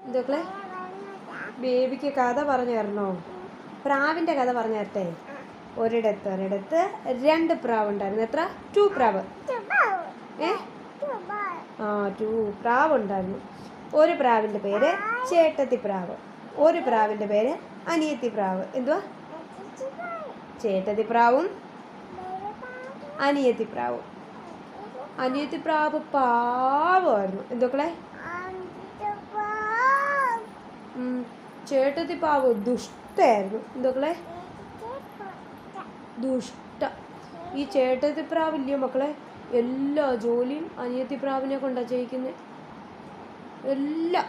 എന്തൊക്കെ ബേബിക്ക് കഥ പറഞ്ഞു തരണോ? പ്രാവിൻ്റെ കഥ പറഞ്ഞു തരട്ടെ. ഒരിടത്ത് 2 പ്രാവ് ഉണ്ടായിരുന്നു. എത്ര? 2 പ്രാവ്. 2 പ്രാവ് ഉണ്ടായിരുന്നു. ഒരു പ്രാവിൻ്റെ പേര് ചേട്ടത്തി പ്രാവ്, ഒരു പ്രാവിൻ്റെ പേര് അനിയത്തി പ്രാവ്. എന്തുവാ? ചേട്ടത്തി പ്രാവും അനിയത്തി പ്രാവും. അനിയത്തി പ്രാവ് പാവമായിരുന്നു. എന്തൊക്കെ? ചേട്ടത്തി പ്രാവ് ദുഷ്ടയായിരുന്നു. എന്തൊക്കെ? ദുഷ്ട. ഈ ചേട്ടത്തി പ്രാവില്ലയോ മക്കളെ, എല്ലാ ജോലിയും അനിയത്തി പ്രാവിനെ കൊണ്ടാണ് ചെയ്യിക്കുന്നത്. എല്ലാം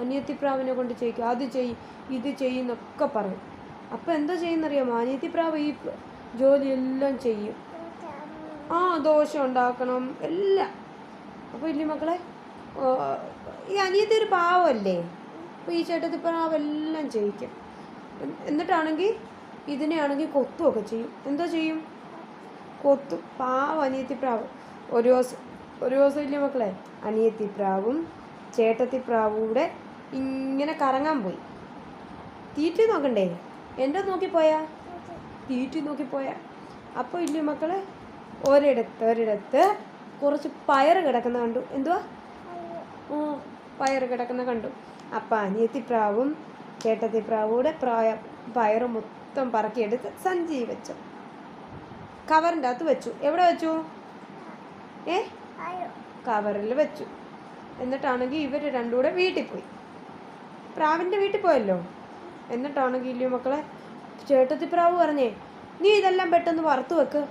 അനിയത്തി പ്രാവിനെ കൊണ്ട് ചെയ്യിക്കും. അത് ചെയ്യും, ഇത് ചെയ്യുന്നൊക്കെ പറയും. അപ്പം എന്താ ചെയ്യുന്നറിയാമോ? അനിയത്തി പ്രാവ് ഈ ജോലിയെല്ലാം ചെയ്യും. ദോശ ഉണ്ടാക്കണം എല്ലാം. അപ്പോൾ ഇല്ലേ മക്കളെ, ഈ അനിയത്തി ഒരു പാവമല്ലേ, അപ്പോൾ ഈ ചേട്ടത്തി പ്രാവെല്ലാം ചെയ്യിക്കും. എന്നിട്ടാണെങ്കിൽ ഇതിനെയാണെങ്കിൽ കൊത്തുമൊക്കെ ചെയ്യും. എന്താ ചെയ്യും? കൊത്തും. പാവം അനിയത്തി പ്രാവ്. ഒരു ദിവസം ഇല്ലേ മക്കളെ, അനിയത്തി പ്രാവും ചേട്ടത്തി പ്രാവും കൂടെ ഇങ്ങനെ കറങ്ങാൻ പോയി. തീറ്റി നോക്കണ്ടേ? എൻ്റെ നോക്കിപ്പോയാ തീറ്റി നോക്കിപ്പോയാ. അപ്പോൾ ഇല്ലേ മക്കളെ, ഒരിടത്ത് കുറച്ച് പയർ കിടക്കുന്ന കണ്ടു. എന്തുവാ? പയർ കിടക്കുന്ന കണ്ടു. അപ്പം അനിയത്തി പ്രാവും ചേട്ടത്തി പ്രാവും കൂടെ പയർ മൊത്തം പറക്കിയെടുത്ത് സഞ്ചി വെച്ചു, കവറിൻ്റെ അകത്ത് വെച്ചു. എവിടെ വെച്ചു? കവറിൽ വെച്ചു. എന്നിട്ടാണെങ്കിൽ ഇവർ രണ്ടും കൂടെ വീട്ടിൽ പോയി. പ്രാവിൻ്റെ വീട്ടിൽ പോയല്ലോ. എന്നിട്ടാണെങ്കിൽ ഇല്ലയോ മക്കളെ, ചേട്ടത്തി പ്രാവ് പറഞ്ഞേ, നീ ഇതെല്ലാം പെട്ടെന്ന് വറുത്ത് വെക്ക്.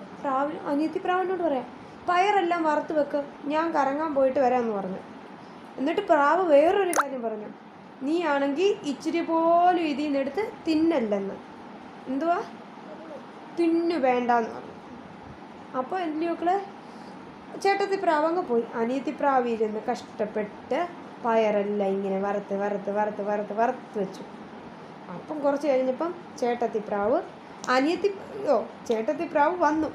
അനിയത്തി പ്രാവിനോട് പറയാം, പയറെല്ലാം വറുത്ത് വെക്ക്, ഞാൻ കറങ്ങാൻ പോയിട്ട് വരാമെന്ന് പറഞ്ഞു. എന്നിട്ട് പ്രാവ് വേറൊരു കാര്യം പറഞ്ഞു, നീ ആണെങ്കിൽ ഇച്ചിരി പോലും ഇതിൽ നിന്നെടുത്ത് തിന്നല്ലെന്ന്. എന്തുവാ? തിന്നു വേണ്ടെന്ന് പറഞ്ഞു. അപ്പോൾ എന്തിനൊക്കെ ചേട്ടത്തി പ്രാവ് അങ്ങ് പോയി. അനിയത്തി പ്രാവിരുന്ന് കഷ്ടപ്പെട്ട് പയറെല്ലാം ഇങ്ങനെ വറുത്ത് വെച്ചു. അപ്പം കുറച്ച് കഴിഞ്ഞപ്പം ചേട്ടത്തി പ്രാവ് വന്നു.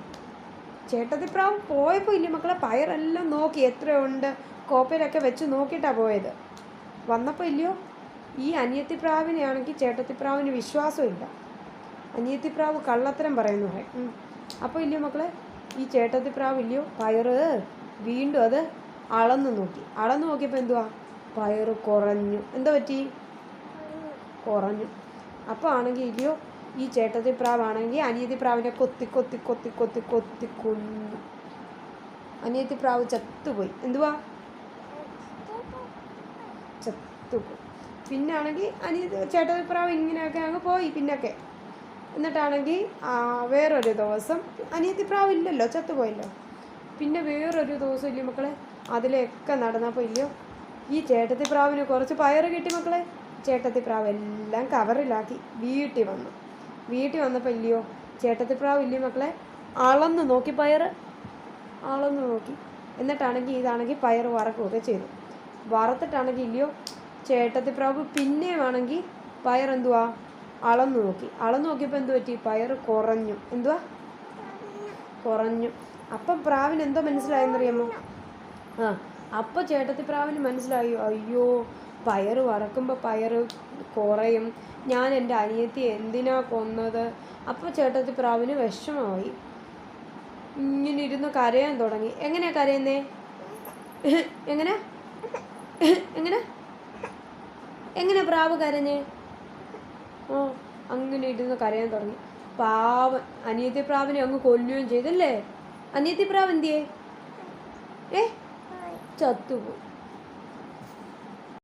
ചേട്ടത്തി പ്രാവ് പോയപ്പോൾ ഇല്ല മക്കളെ, പയറെല്ലാം നോക്കി എത്രയുണ്ട് കോപ്പയിലൊക്കെ വെച്ച് നോക്കിയിട്ടാണ് പോയത്. വന്നപ്പോൾ ഇല്ലയോ, ഈ അനിയത്തി പ്രാവിനെയാണെങ്കിൽ ചേട്ടത്തി പ്രാവിന് വിശ്വാസമില്ല. അനിയത്തി പ്രാവ് കള്ളത്തരം പറയുന്നു. അപ്പോൾ ഇല്ലയോ മക്കളെ, ഈ ചേട്ടത്തി പ്രാവ് ഇല്ലയോ പയറ് വീണ്ടും അത് അളന്നു നോക്കിയപ്പോൾ എന്തുവാ? പയറ് കുറഞ്ഞു. എന്താ പറ്റി? കുറഞ്ഞു. അപ്പോൾ ആണെങ്കിൽ ഇല്ലയോ, ഈ ചേട്ടത്തി പ്രാവാണെങ്കിൽ അനിയത്തി പ്രാവിനെ കൊത്തി കൊന്നു. അനിയത്തി പ്രാവ് ചത്തുപോയി. എന്തുവാ? ചത്തുപോയി. പിന്നാണെങ്കിൽ ചേട്ടത്തി പ്രാവ് ഇങ്ങനെയൊക്കെ അങ്ങ് പോയി പിന്നൊക്കെ. എന്നിട്ടാണെങ്കിൽ വേറൊരു ദിവസം അനിയത്തി പ്രാവ് ഇല്ലല്ലോ, ചത്തുപോയല്ലോ. പിന്നെ വേറൊരു ദിവസം ഇല്ലേ മക്കളെ, അതിലൊക്കെ നടന്നപ്പോൾ ഇല്ലയോ, ഈ ചേട്ടത്തി പ്രാവിന് കുറച്ച് പയറ് കിട്ടി മക്കളെ. ചേട്ടത്തി പ്രാവ് എല്ലാം കവറിലാക്കി വീട്ടിൽ വന്നപ്പോൾ ഇല്ലയോ, ചേട്ടത്തി പ്രാവ് ഇല്ലേ മക്കളെ, അളന്ന് നോക്കി, പയറ് അളന്ന് നോക്കി. എന്നിട്ടാണെങ്കിൽ ഇതാണെങ്കിൽ പയറ് വറക്കുകയൊക്കെ ചെയ്തു. വറുത്തിട്ടാണെങ്കിൽ ഇല്ലയോ, ചേട്ടത്തി പ്രാവ് പിന്നെയും ആണെങ്കിൽ പയറെന്തുവാ അളന്നു നോക്കിയപ്പോൾ എന്തു പറ്റി? പയറ് കുറഞ്ഞു. എന്തുവാ? കുറഞ്ഞു. അപ്പം പ്രാവിന് എന്തോ മനസ്സിലായെന്നറിയാമോ? അപ്പോൾ ചേട്ടത്തി പ്രാവിന് മനസ്സിലായി, അയ്യോ പയറ് വറക്കുമ്പോൾ പയറ് കുറയും, ഞാൻ എൻ്റെ അനിയത്തിയെ എന്തിനാ കൊന്നത്. അപ്പോൾ ചേട്ടത്തി പ്രാവിന് വിഷമമായി. ഇങ്ങനെ ഇരുന്ന് കരയാൻ തുടങ്ങി. എങ്ങനെയാ കരയുന്നേ? എങ്ങനെ പ്രാവ് കരഞ്ഞേ? അങ്ങനെ ഇരുന്ന് കരയാൻ തുടങ്ങി. പാവം അനിയത്തി പ്രാവിനെ അങ്ങ് കൊല്ലുകയും ചെയ്തല്ലേ. അനിയത്തി പ്രാവ് എന്തിയേ? ചത്തുപോയി.